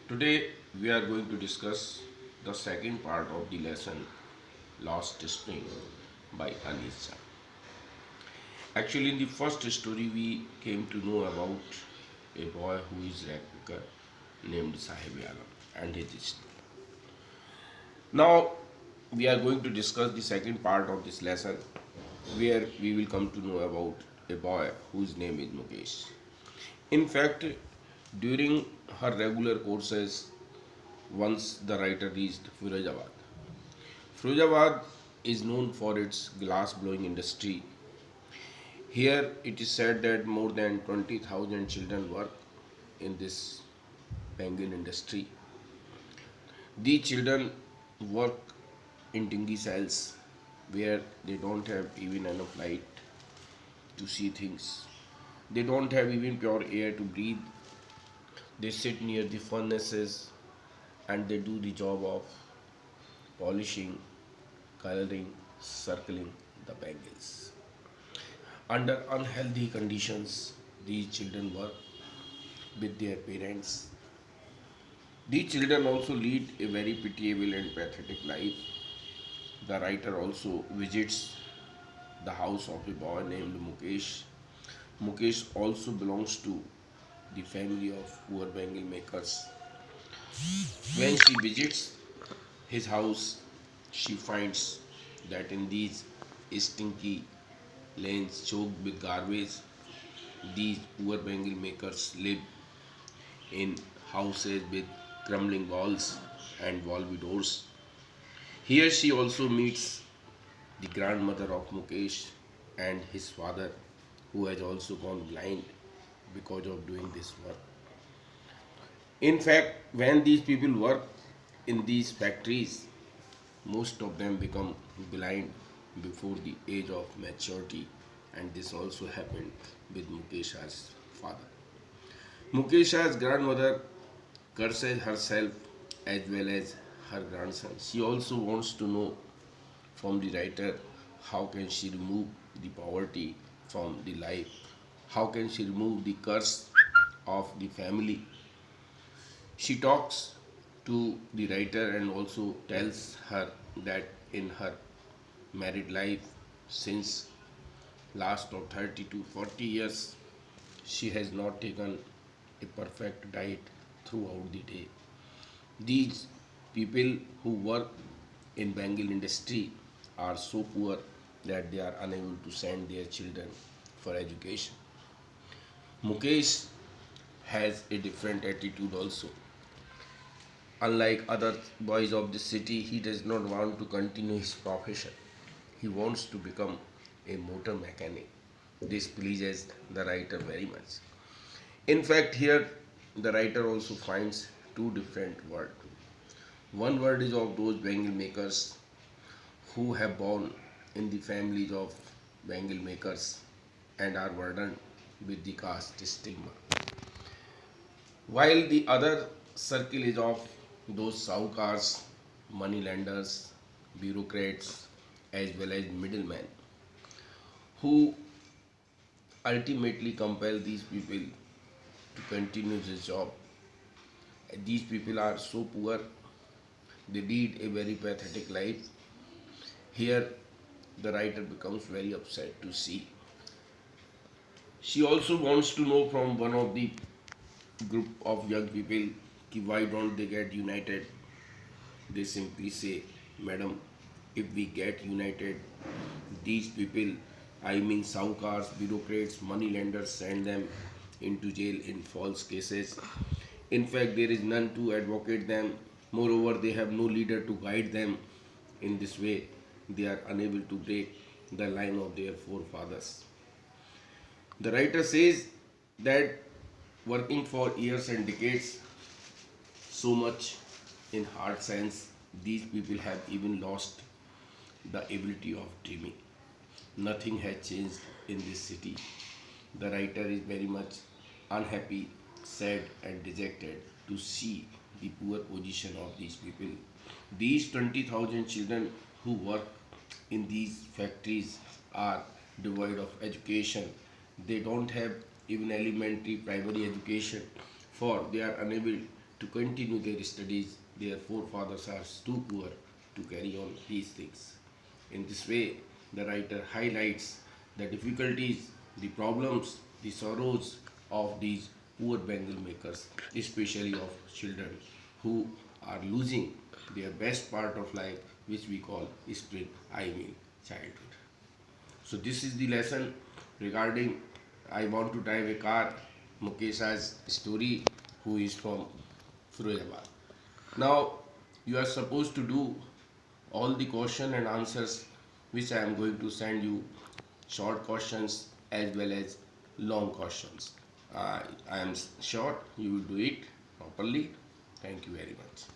Today we are going to discuss the second part of the lesson Lost String by Anisha. Actually, in the first story, we came to know about a boy who is rag picker named Sahib Alam and his story. Now we are going to discuss the second part of this lesson where we will come to know about a boy whose name is Mukesh. In fact, during her regular courses, once the writer reached Firozabad. Firozabad is known for its glass blowing industry. Here it is said that more than 20,000 children work in this penguin industry. These children work in dingy cells where they don't have even enough light to see things. They don't have even pure air to breathe. They sit near the furnaces and they do the job of polishing, coloring, circling the bangles. Under unhealthy conditions, these children work with their parents. These children also lead a very pitiable and pathetic life. The writer also visits the house of a boy named Mukesh. Mukesh also belongs to the family of poor bangle makers. When she visits his house, she finds that in these stinky lanes choked with garbage, these poor bangle makers live in houses with crumbling walls and valvy doors. Here she also meets the grandmother of Mukesh and his father, who has also gone blind because of doing this work. In fact, when these people work in these factories, most of them become blind before the age of maturity, and this also happened with Mukesha's father. Mukesha's grandmother curses herself as well as her grandson. She also wants to know from the writer how can she remove the poverty from the life, how can she remove the curse of the family. She talks to the writer and also tells her that in her married life since last of 30 to 40 years she has not taken a perfect diet throughout the day. These people who work in bangle industry are so poor that they are unable to send their children for education. Mukesh has a different attitude also. Unlike other boys of the city, he does not want to continue his profession. He wants to become a motor mechanic. This pleases the writer very much. In fact, here the writer also finds two different words. One word is of those bangle makers who have born in the families of bangle makers and are burdened with the caste stigma. While the other circle is of those saukars, money lenders, bureaucrats, as well as middlemen who ultimately compel these people to continue this job. These people are so poor, they lead a very pathetic life. Here, the writer becomes very upset to see. She also wants to know from one of the group of young people कि why don't they get united. They simply say, Madam, if we get united, these people, I mean saukars, bureaucrats, money lenders, send them into jail in false cases. In fact, there is none to advocate them. Moreover, they have no leader to guide them. In this way, they are unable to break the line of their forefathers. The writer says that working for years and decades, so much in hard science, these people have even lost the ability of dreaming. Nothing has changed in this city. The writer is very much unhappy, sad, and dejected to see the poor position of these people. These 20,000 children who work in these factories are devoid of education. They don't have even elementary primary education, for they are unable to continue their studies. Their forefathers are too poor to carry on these things. In this way, the writer highlights the difficulties, the problems, the sorrows of these poor Bengal makers, especially of children who are losing their best part of life, which we call spring, I mean childhood. So this is the lesson regarding I want to drive a car, Mukesha's story, who is from Firozabad. Now you are supposed to do all the question and answers which I am going to send you, short questions as well as long questions. I am sure you will do it properly. Thank you very much.